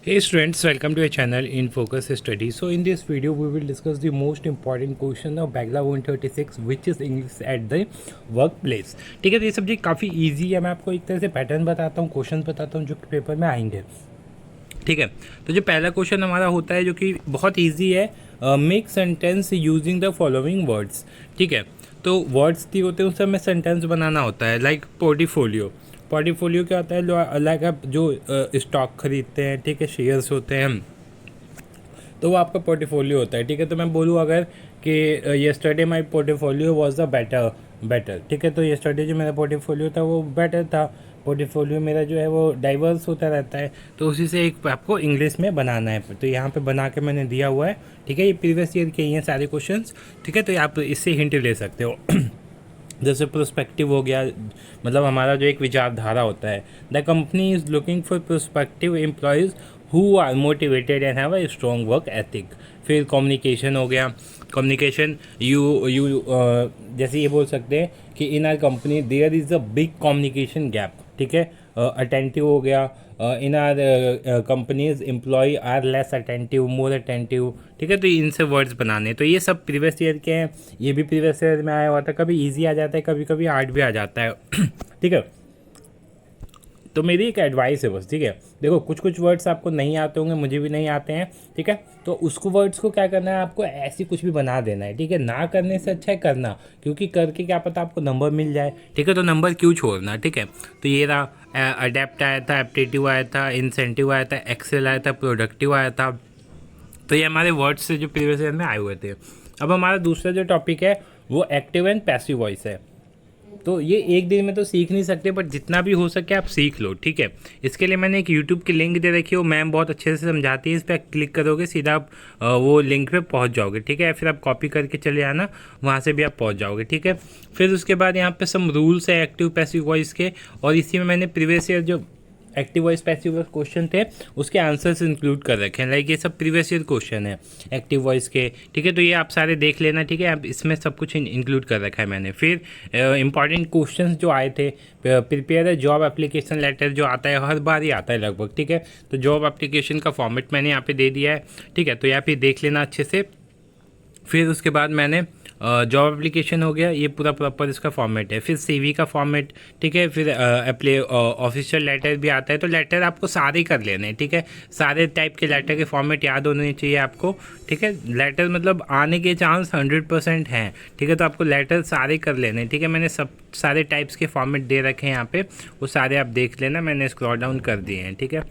Hey students, welcome to our channel in Focus Study. So in this video we will discuss the most important question of Bagla 136 which is English at the workplace. ठीक है, तो ये subject काफ़ी easy है. मैं आपको एक तरह से पैटर्न बताता हूँ, क्वेश्चन बताता हूँ जो कि पेपर में आएंगे. ठीक है, तो जो पहला क्वेश्चन हमारा होता है जो कि बहुत ईजी है, make sentence using the following words. ठीक है, तो वर्ड्स दिए होते हैं उस समय सेंटेंस बनाना होता है. Like portfolio. पोर्टफोलियो क्या होता है, लाइक आप जो स्टॉक खरीदते हैं, ठीक है, शेयर्स होते हैं, तो वो आपका पोर्टफोलियो होता है. ठीक है, तो मैं बोलूँ अगर कि yesterday my portfolio was the better. ठीक है, तो येस्टरडे जो मेरा पोर्टफोलियो था वो बेटर था. पोर्टफोलियो मेरा जो है वो डाइवर्स होता रहता है, तो उसी से एक आपको इंग्लिश में बनाना है. तो यहाँ पे बना के मैंने दिया हुआ है. ठीक है, ये प्रीवियस ईयर के ही हैं सारे क्वेश्चंस. ठीक है, तो आप इससे हिंट ले सकते हो. जैसे प्रोस्पेक्टिव हो गया, मतलब हमारा जो एक विचारधारा होता है. The company is looking for prospective employees who are motivated and have a strong work ethic. फिर कम्युनिकेशन हो गया. कम्युनिकेशन यू जैसे ये बोल सकते हैं कि in our company there is a big communication gap. ठीक है, अटेंटिव हो गया. In our companies employ are less attentive, more attentive. ठीक है, तो इनसे वर्ड्स बनाने. तो ये सब प्रीवियस ईयर के हैं. ये भी प्रीवियस ईयर में आया हुआ था. कभी इजी आ जाता है, कभी कभी हार्ड भी आ जाता है. ठीक है, तो मेरी एक एडवाइस है बस. ठीक है, देखो कुछ कुछ वर्ड्स आपको नहीं आते होंगे, मुझे भी नहीं आते हैं. ठीक है, तो उसको वर्ड्स को क्या करना है, आपको ऐसी कुछ भी बना देना है. ठीक है, ना करने से अच्छा है करना, क्योंकि करके क्या पता आपको नंबर मिल जाए. ठीक है, तो नंबर क्यों छोड़ना. ठीक है, तो ये रहा अडेप्ट आया था, एप्टीट्यूड आया था, इंसेंटिव आया था, एक्सेल आया था, प्रोडक्टिव आया था. तो ये हमारे वर्ड्स से जो प्रीवियस ईयर में आए हुए थे. अब हमारा दूसरा जो टॉपिक है वो एक्टिव एंड पैसिव वॉइस है. तो ये एक दिन में तो सीख नहीं सकते, बट जितना भी हो सके आप सीख लो. ठीक है, इसके लिए मैंने एक यूट्यूब की लिंक दे रखी है, वो मैम बहुत अच्छे से समझाती है. इस पर क्लिक करोगे सीधा आप वो लिंक पे पहुंच जाओगे. ठीक है, फिर आप कॉपी करके चले आना, वहाँ से भी आप पहुंच जाओगे. ठीक है, फिर उसके बाद यहाँ पे सम रूल्स है एक्टिव पैसिव वॉइस के, और इसी में मैंने प्रीवियस ईयर जो active voice passive voice question थे उसके आंसर्स इंक्लूड कर रखे हैं. लाइक ये सब प्रीवियस ईयर क्वेश्चन है एक्टिव वॉइस के. ठीक है, तो ये आप सारे देख लेना. ठीक है, आप इसमें सब कुछ इंक्लूड कर रखा है मैंने. फिर इंपॉर्टेंट क्वेश्चंस जो आए थे, प्रिपेयर है जॉब एप्लीकेशन लेटर, जो आता है हर बार ही आता है लगभग. ठीक है, तो जॉब एप्लीकेशन का फॉर्मेट मैंने यहाँ पे दे दिया है. ठीक है, तो यहाँ पे देख लेना अच्छे से. फिर उसके बाद मैंने जॉब एप्लीकेशन हो गया, ये पूरा प्रॉपर इसका फॉर्मेट है. फिर सीवी का फॉर्मेट. ठीक है, फिर ऑफिशियल लेटर भी आता है. तो लेटर आपको सारे कर लेने हैं. ठीक है, सारे टाइप के लेटर के फॉर्मेट याद होने चाहिए आपको. ठीक है, लेटर मतलब आने के चांस 100% हैं. ठीक है, तो आपको लेटर सारे कर लेने हैं. ठीक है, मैंने सब सारे टाइप्स के फॉर्मेट दे रखे हैं यहाँ पे, वो सारे आप देख लेना, मैंने स्क्रॉल डाउन कर दिए हैं. ठीक है,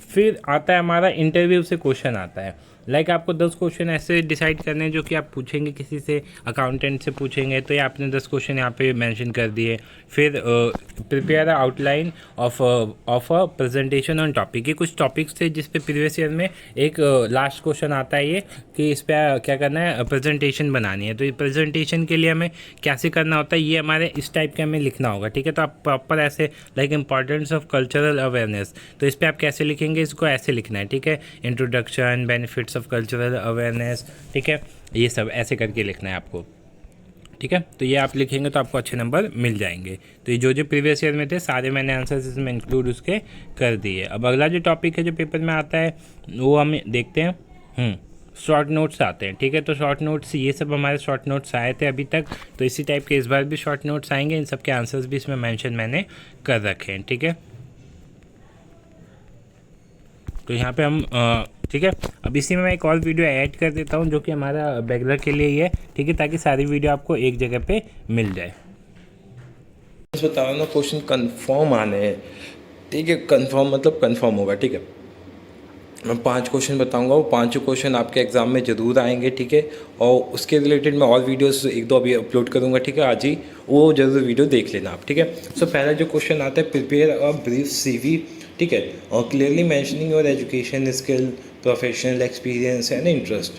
फिर आता है हमारा इंटरव्यू से क्वेश्चन आता है. लाइक आपको 10 क्वेश्चन ऐसे डिसाइड करने हैं जो कि आप पूछेंगे किसी से, अकाउंटेंट से पूछेंगे, तो ये आपने 10 क्वेश्चन यहाँ पे मेंशन कर दिए. फिर prepare outline of a presentation on topic. ये कुछ टॉपिक्स थे जिस पे प्रीवियस ईयर में एक लास्ट क्वेश्चन आता है, ये कि इस पर क्या करना है, प्रेजेंटेशन बनानी है. तो ये प्रेजेंटेशन के लिए हमें कैसे करना होता है, ये हमारे इस टाइप के हमें लिखना होगा. ठीक है, तो आप प्रॉपर ऐसे like importance of cultural awareness, तो इस पर आप कैसे लिखेंगे, इसको ऐसे लिखना है. ठीक है, introduction, benefits of cultural awareness. ठीक है, ये सब ऐसे करके लिखना है आपको. ठीक है, तो ये आप लिखेंगे तो आपको अच्छे नंबर मिल जाएंगे. तो ये जो जो प्रीवियस ईयर में थे सारे मैंने आंसर्स इसमें इंक्लूड उसके कर दिए. अब अगला जो टॉपिक है जो पेपर में आता है वो हम देखते हैं. शॉर्ट नोट्स आते हैं. ठीक है, तो शॉर्ट नोट्स, ये सब हमारे शॉर्ट नोट्स आए थे अभी तक, तो इसी टाइप के इस बार भी शॉर्ट नोट्स आएंगे. इन सब के आंसर्स भी इसमें मैंशन मैंने कर रखे हैं. ठीक है, तो यहाँ पे हम ठीक है, अब इसी में मैं एक और वीडियो ऐड कर देता हूँ जो कि हमारा बैगलर के लिए ही है. ठीक है, ताकि सारी वीडियो आपको एक जगह पे मिल जाए. बता रहा ना, क्वेश्चन कंफर्म आने हैं. ठीक है, कंफर्म मतलब कंफर्म होगा. ठीक है, मैं 5 क्वेश्चन बताऊंगा, वो 5 क्वेश्चन आपके एग्जाम में ज़रूर आएंगे. ठीक है, और उसके रिलेटेड मैं और वीडियोस 1-2 अभी अपलोड करूंगा. ठीक है, आज ही वो जरूर वीडियो देख लेना आप. ठीक है, सो पहला जो क्वेश्चन आता है, प्रिपेयर अ ब्रीफ CV. ठीक है, और clearly mentioning your education skill, professional experience and interest.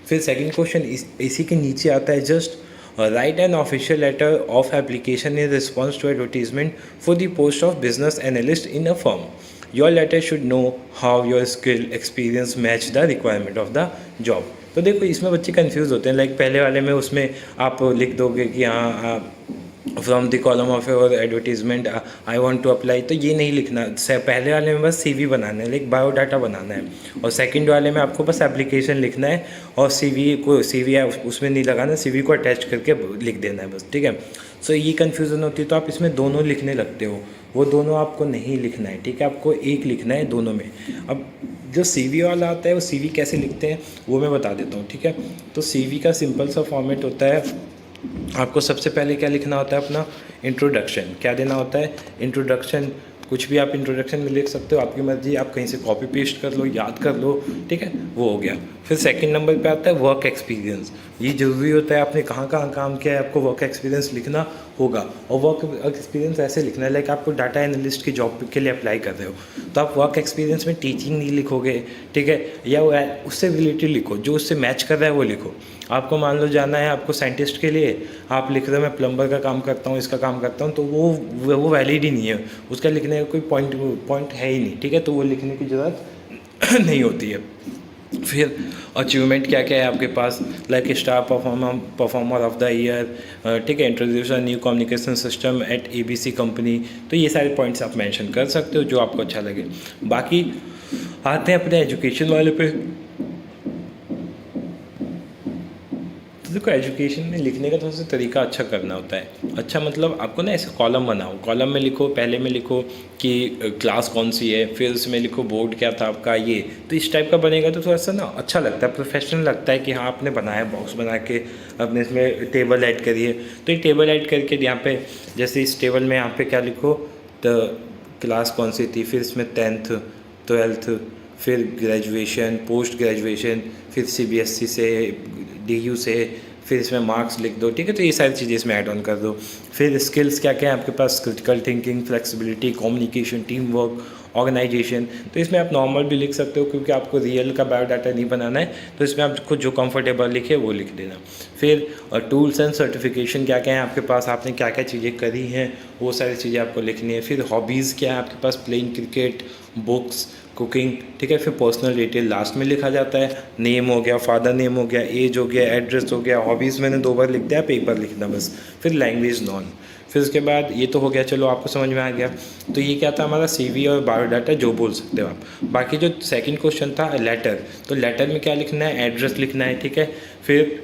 फिर सेकंड क्वेश्चन इसी के नीचे आता है, just write an official letter of application in response to advertisement for the post of business analyst in a firm. Your letter should know how your skill experience match the requirement of the job. तो देखो इसमें बच्चे confuse होते हैं. Like पहले वाले में उसमें आप लिख दोगे कि हाँ from the column of your advertisement I want to apply, तो ये नहीं लिखना। पहले वाले में बस सीवी बनाना है, लाइक बायोडाटा बनाना है, और सेकंड वाले में आपको बस एप्लीकेशन लिखना है और सीवी है उसमें नहीं लगाना, सीवी को अटैच करके लिख देना है बस, ठीक है। सो ये कन्फ्यूज़न होती है, तो आप इसमें दोनों लिखने लगते हो, वो दोनों आपको नहीं लिखना है, ठीक है, आपको एक लिखना है दोनों में। अब जो सीवी वाला आता है वो सीवी कैसे लिखते हैं वो मैं बता देता हूँ, ठीक है। तो सीवी का सिंपल सा फॉर्मेट होता है, आपको सबसे पहले क्या लिखना होता है, अपना इंट्रोडक्शन क्या देना होता है, इंट्रोडक्शन कुछ भी आप इंट्रोडक्शन में लिख सकते हो, आपकी मर्जी, आप कहीं से कॉपी पेस्ट कर लो, याद कर लो, ठीक है, वो हो गया। फिर सेकंड नंबर पे आता है वर्क एक्सपीरियंस। ये ज़रूरी होता है, आपने कहाँ कहाँ काम किया है, आपको वर्क एक्सपीरियंस लिखना होगा। और वर्क एक्सपीरियंस ऐसे लिखना है, लाइक आपको डाटा एनालिस्ट की जॉब के लिए अप्लाई कर रहे हो, तो आप वर्क एक्सपीरियंस में टीचिंग नहीं लिखोगे, ठीक है, या उससे रिलेटेड लिखो, जो उससे मैच कर रहा है वो लिखो। आपको मान लो जाना है आपको साइंटिस्ट के लिए, आप लिख रहे हो मैं प्लम्बर का काम करता हूँ, इसका काम करता हूँ, तो वो वैलिड ही नहीं है, उसका लिखने का कोई पॉइंट है ही नहीं, ठीक है, तो वो लिखने की ज़रूरत नहीं होती है। फिर अचीवमेंट क्या क्या है आपके पास, like star performer of the year, ठीक है, introduce a new communication system at ABC company, तो ये सारे पॉइंट्स आप मेंशन कर सकते हो जो आपको अच्छा लगे। बाकी आते हैं अपने एजुकेशन वाले पे। तो देखो, एजुकेशन में लिखने का थोड़ा सा तरीका अच्छा करना होता है। अच्छा मतलब आपको ना ऐसे कॉलम बनाओ, कॉलम में लिखो, पहले में लिखो कि क्लास कौन सी है, फिर उसमें लिखो बोर्ड क्या था आपका, ये तो इस टाइप का बनेगा तो थोड़ा सा ना अच्छा लगता है, प्रोफेशनल लगता है कि हाँ आपने बनाया, बॉक्स बना के अपने इसमें टेबल ऐड करिए। तो एक टेबल ऐड करके यहाँ पे जैसे इस टेबल में यहाँ पे क्या लिखो, तो क्लास कौन सी थी, फिर इसमें 10th 12th, फिर ग्रेजुएशन, पोस्ट ग्रेजुएशन, फिर CBSE से, DU से, फिर इसमें मार्क्स लिख दो, ठीक है, तो ये सारी चीज़ें इसमें ऐड ऑन कर दो। फिर स्किल्स क्या क्या है आपके पास, critical thinking, flexibility, communication, team work, organisation, तो इसमें आप नॉर्मल भी लिख सकते हो क्योंकि आपको रियल का बायोडाटा नहीं बनाना है, तो इसमें आप खुद जो कंफर्टेबल लिखे वो लिख देना। फिर टूल्स एंड सर्टिफिकेशन क्या क्या है आपके पास, आपने क्या क्या चीज़ें करी हैं वो सारी चीज़ें आपको लिखनी है। फिर हॉबीज़ क्या है आपके पास, प्लेइंग क्रिकेट, बुक्स, कुकिंग, ठीक है। फिर पर्सनल डिटेल लास्ट में लिखा जाता है, नेम हो गया, फादर नेम हो गया, एज हो गया, एड्रेस हो गया, हॉबीज़ मैंने 2 बार लिख दिया, आप 1 बार लिखना बस। फिर लैंग्वेज नॉन, फिर उसके बाद ये तो हो गया, चलो आपको समझ में आ गया। तो ये क्या था हमारा CV और बायोडाटा जो बोल सकते हो आप। बाकी जो सेकंड क्वेश्चन था लेटर, तो लेटर में क्या लिखना है, एड्रेस लिखना है, ठीक है, फिर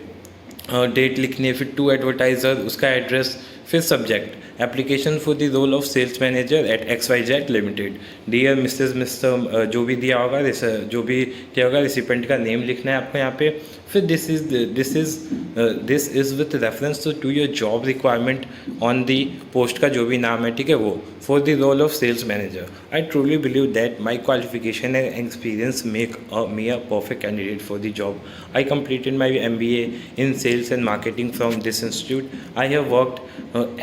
डेट लिखनी है, फिर टू एडवर्टाइज़र उसका एड्रेस, फिर subject application for the role of sales manager at XYZ limited, dear Mrs Mr, जो भी दिया होगा, जो भी क्या होगा, रिसिपेंट का नेम लिखना है आपको यहाँ पे। फिर this is with reference to your job requirement on the post का जो भी नाम है, ठीक है, वो for the role of sales manager. I truly believe that my qualification and experience make me a perfect candidate for the job. I completed my MBA in sales and marketing from this institute. I have worked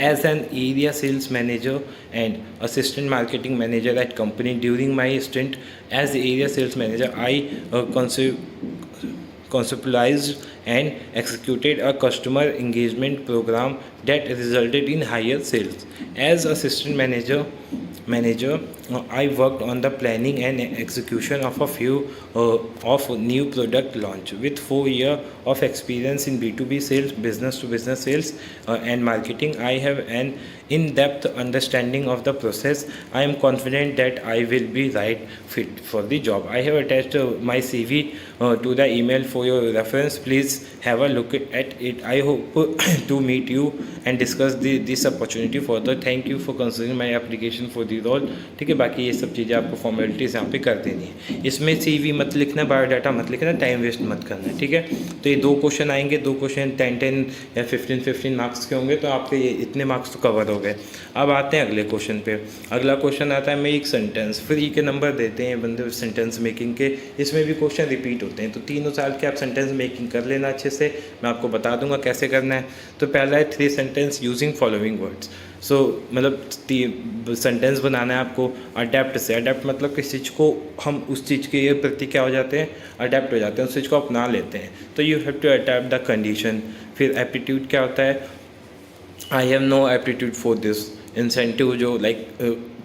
as an area sales manager and assistant marketing manager at company. During my stint as the area sales manager, I conceptualized and executed a customer engagement program that resulted in higher sales. As assistant manager, I worked on the planning and execution of a few of new product launch. With 4 years of experience in B2B sales, business to business sales, and marketing, I have an in-depth understanding of the process. I am confident that I will be right fit for the job. I have attached my CV to the email for your reference. Please have a look at it. I hope to meet you and discuss this opportunity further. Thank you for considering my application for the role. ठीक है, बाकी ये सब चीज़ें आपको formalities यहाँ पे कर देनी है। इसमें CV मत लिखना, बायोडाटा मत लिखना, टाइम वेस्ट मत करना, ठीक है। तो ये 2 क्वेश्चन आएंगे, 2 क्वेश्चन 10 या 15 मार्क्स के होंगे, तो आपके ये इतने मार्क्स तो कवर हो गए। अब आते हैं अगले क्वेश्चन पे। अगला क्वेश्चन आता है मेक सेंटेंस। फ्री के नंबर देते हैं बंदे सेंटेंस मेकिंग के, इसमें भी क्वेश्चन रिपीट होते हैं, तो 3 साल के आप सेंटेंस मेकिंग कर लेना अच्छे से, मैं आपको बता दूंगा कैसे करना है। तो पहला है 3 सेंटेंस यूजिंग फॉलोइंग वर्ड्स। सो मतलब सेंटेंस बनाना है आपको अडेप्ट से। अडेप्ट मतलब किस चीज़ को हम उस चीज़ के प्रति क्या हो जाते हैं, अडेप्ट हो जाते हैं, उस चीज़ को अपना लेते हैं, तो you have to adept the condition. फिर एप्टीट्यूड क्या होता है, I have no aptitude for this. Incentive जो लाइक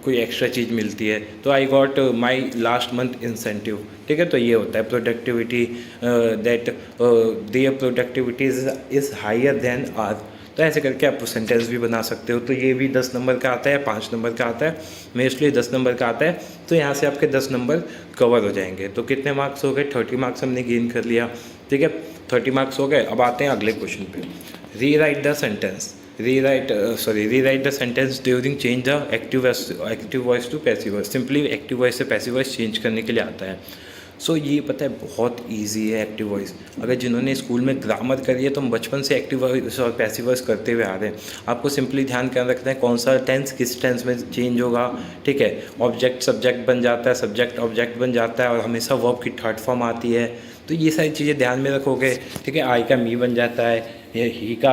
कोई एक्स्ट्रा चीज़ मिलती है, तो I got my last month incentive, ठीक है, तो ये होता है productivity, that their productivity is higher than our, तो ऐसे करके आप सेंटेंस भी बना सकते हो। तो ये भी 10 नंबर का आता है, 5 नंबर का आता है, मैं इसलिए 10 नंबर का आता है। तो यहाँ से आपके 10 नंबर कवर हो जाएंगे। तो कितने मार्क्स हो गए? 30 मार्क्स हमने गेन कर लिया, ठीक है, 30 मार्क्स हो गए। अब आते हैं अगले क्वेश्चन पे। Rewrite the sentence, rewrite the sentence during change the active voice to passive voice. Simply active voice से पैसिव वॉइस चेंज करने के लिए आता है। सो ये पता है बहुत इजी है एक्टिव वॉइस। अगर जिन्होंने स्कूल में ग्रामर करी है तो हम बचपन से एक्टिव वॉइस और पैसिव वॉइस करते हुए आ रहे हैं। आपको सिंपली ध्यान क्या रखना है, कौन सा टेंस किस टेंस में चेंज होगा, ठीक है। ऑब्जेक्ट सब्जेक्ट बन जाता है, सब्जेक्ट ऑब्जेक्ट बन जाता है, और हमेशा वर्ब की थर्ड फॉर्म आती है। तो ये सारी चीज़ें ध्यान में रखोगे, ठीक है। आई का मी बन जाता है, ही का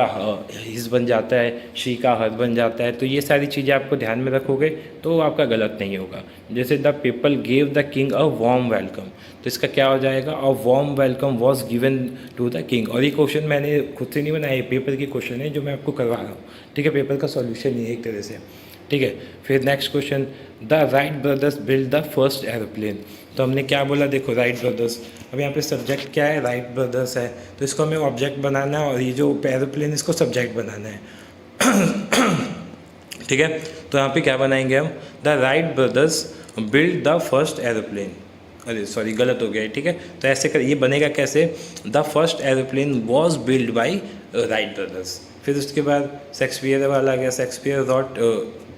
हिज बन जाता है, शी का हर बन जाता है। तो ये सारी चीज़ें आपको ध्यान में रखोगे तो आपका गलत नहीं होगा। जैसे the people gave the king a warm welcome, तो इसका क्या हो जाएगा? A warm welcome was given to the king. और ये क्वेश्चन मैंने खुद से नहीं बनाया, पेपर की क्वेश्चन है जो मैं आपको करवा रहा हूँ, ठीक है। पेपर का सॉल्यूशन ही है एक तरह से, ठीक है। फिर next question, the Wright brothers build the first aeroplane. तो हमने क्या बोला, देखो राइट ब्रदर्स, अब यहाँ पे सब्जेक्ट क्या है? राइट ब्रदर्स है, तो इसको हमें ऑब्जेक्ट बनाना है, और ये जो एरोप्लेन इसको सब्जेक्ट बनाना है, ठीक है। तो यहाँ पे क्या बनाएंगे हम? The Wright brothers build the first aeroplane. अरे सॉरी, गलत हो गया है, ठीक है। तो ऐसे कर, ये बनेगा कैसे? The first aeroplane was build by Wright brothers. फिर उसके बाद शेक्सपियर वाला आ गया, शेक्सपियर रॉट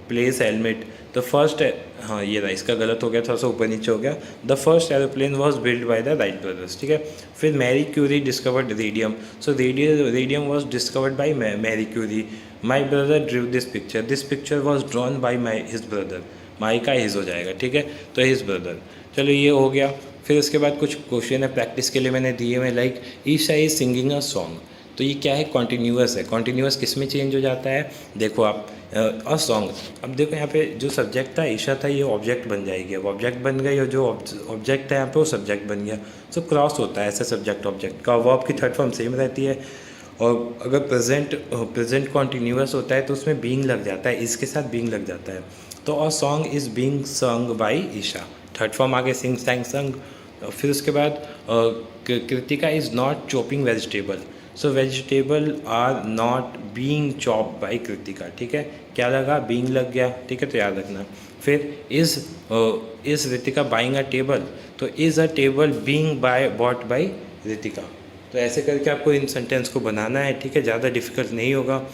प्लेस हेलमेट। तो फर्स्ट, हाँ ये रहा, इसका गलत हो गया, थोड़ा सा ऊपर नीचे हो गया। The first aeroplane was build by the Wright brothers, ठीक है। फिर Marie Curie discovered radium, so radium was discovered by Marie Curie. My brother drew this picture was drawn by his brother. My का his हो जाएगा, ठीक है, तो his brother. चलो ये हो गया। फिर उसके बाद कुछ क्वेश्चन है प्रैक्टिस के लिए मैंने दिए हुए, like Isha is singing a song. तो ये क्या है? कॉन्टीन्यूअस है। कॉन्टीन्यूअस किस में चेंज हो जाता है? देखो आप, अ सॉन्ग। अब देखो यहाँ पे जो सब्जेक्ट था ईशा था, ये ऑब्जेक्ट बन जाएगी। अब ऑब्जेक्ट बन गई, और जो ऑब्जेक्ट है यहाँ पे वो सब्जेक्ट बन गया। सो क्रॉस होता है ऐसे सब्जेक्ट ऑब्जेक्ट का, वर्ब की थर्ड फॉर्म सेम रहती है। और अगर प्रेजेंट कॉन्टीन्यूअस होता है तो उसमें बीइंग लग जाता है, इसके साथ बीइंग लग जाता है। तो a song is being sung by Isha, third form आगे सिंग सैंग संग। फिर उसके बाद Kritika is not chopping vegetable, so vegetable are not being chop by Kritika, ठीक है। क्या लगा? बीइंग लग गया, ठीक है, तो याद रखना। फिर is Ritika buying a table, तो is a table being bought by Ritika. तो ऐसे करके आपको इन सेंटेंस को बनाना है, ठीक है, ज़्यादा डिफिकल्ट नहीं होगा।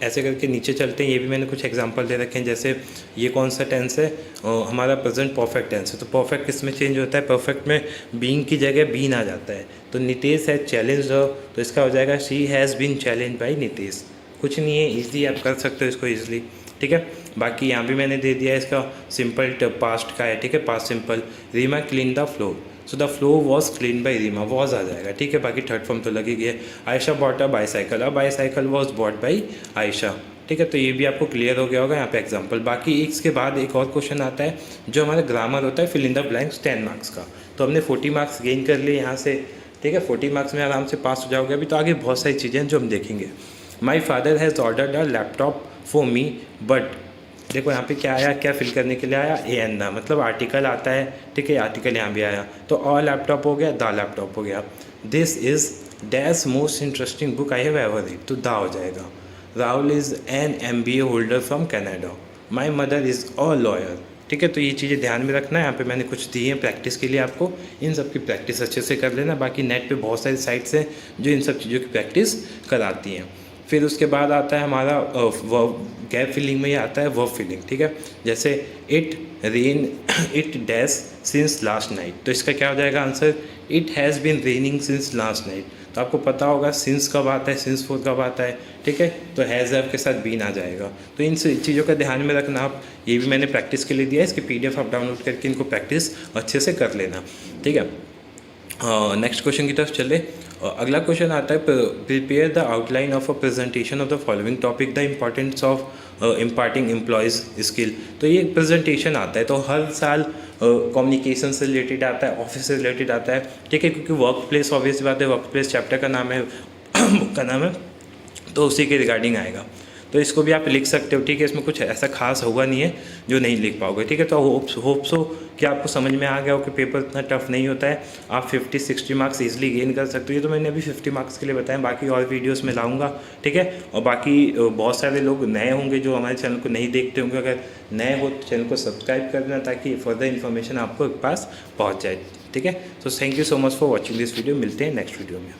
ऐसे करके नीचे चलते हैं, ये भी मैंने कुछ एग्जांपल दे रखे हैं। जैसे ये कौन सा टेंस है? हमारा प्रेजेंट परफेक्ट टेंस है। तो परफेक्ट किस में चेंज होता है? परफेक्ट में बीइंग की जगह बीन आ जाता है। तो नितेश है चैलेंज, तो इसका हो जाएगा she has been challenge by Nitesh. कुछ नहीं है, ईजी आप कर सकते हो इसको ईजिली, ठीक है। बाकी यहाँ भी मैंने दे दिया है, इसका सिंपल पास्ट का है, ठीक है, past simple. Reema clean the floor, so the floor was clean by Reema, was आ जाएगा, ठीक है। बाकी थर्ड फॉर्म तो लगेगी है। Ayesha bought a bicycle, a bicycle was bought by Ayesha, ठीक है। तो ये भी आपको क्लियर हो गया होगा यहाँ पे एग्जांपल। बाकी इसके बाद एक और क्वेश्चन आता है जो हमारा ग्रामर होता है, fill in the blanks 10 marks का। तो हमने 40 मार्क्स गेन कर लिए यहाँ से, ठीक है। 40 मार्क्स में आराम से पास हो जाओगे। अभी तो आगे बहुत सारी चीज़ें हैं जो हम देखेंगे। My father has ordered a laptop for me but, देखो यहाँ पे क्या आया, क्या फिल करने के लिए आया? ए एन द, मतलब आर्टिकल आता है, ठीक है, आर्टिकल यहाँ भी आया। तो अ लैपटॉप हो गया, द लैपटॉप हो गया। This is dash most interesting book I have ever read, तो द हो जाएगा। Rahul is an MBA holder from Canada. My mother is a lawyer, ठीक है। तो ये चीज़ें ध्यान में रखना है। यहाँ पे मैंने कुछ दी हैं प्रैक्टिस के लिए आपको, इन सब की प्रैक्टिस अच्छे से कर लेना। बाकी नेट पे बहुत सारी साइट्स हैं जो इन सब चीज़ों की प्रैक्टिस कराती हैं। फिर उसके बाद आता है हमारा गैप फिलिंग में ये आता है वर्ब फिलिंग, ठीक है। जैसे it rain it dash since last night, तो इसका क्या हो जाएगा answer? It has been raining since last night. तो आपको पता होगा सिंस कब आता है, सिंस फोर कब आता है, ठीक है। तो हैज़ के साथ बीन आ जाएगा। तो इन चीज़ों का ध्यान में रखना आप। ये भी मैंने प्रैक्टिस के लिए दिया है, इसकी PDF आप डाउनलोड करके इनको प्रैक्टिस अच्छे से कर लेना, ठीक है। नेक्स्ट क्वेश्चन की तरफ चले। अगला क्वेश्चन आता है, prepare the outline of a presentation of the following topic, the importance of imparting employees skill. तो ये प्रेजेंटेशन आता है, तो हर साल कम्युनिकेशन से रिलेटेड आता है, ऑफिस से रिलेटेड आता है, ठीक है, क्योंकि वर्क प्लेस ऑब्वियस बात है, वर्क प्लेस चैप्टर का नाम है बुक का नाम है, तो उसी के रिगार्डिंग आएगा। तो इसको भी आप लिख सकते हो, ठीक है। इसमें कुछ ऐसा खास होगा नहीं है जो नहीं लिख पाओगे, ठीक है। तो होप सो कि आपको समझ में आ गया हो कि पेपर इतना टफ नहीं होता है, आप 50-60 मार्क्स ईजिली गेन कर सकते हो। ये तो मैंने अभी 50 मार्क्स के लिए बताया, बाकी और वीडियोस में लाऊंगा, ठीक है। और बाकी बहुत सारे लोग नए होंगे जो हमारे चैनल को नहीं देखते होंगे, अगर नए हो तो चैनल को सब्सक्राइब करना ताकि फर्दर इन्फॉर्मेशन आपको पास पहुँच जाए, ठीक है। तो thank you so much for watching this video. मिलते हैं नेक्स्ट वीडियो में।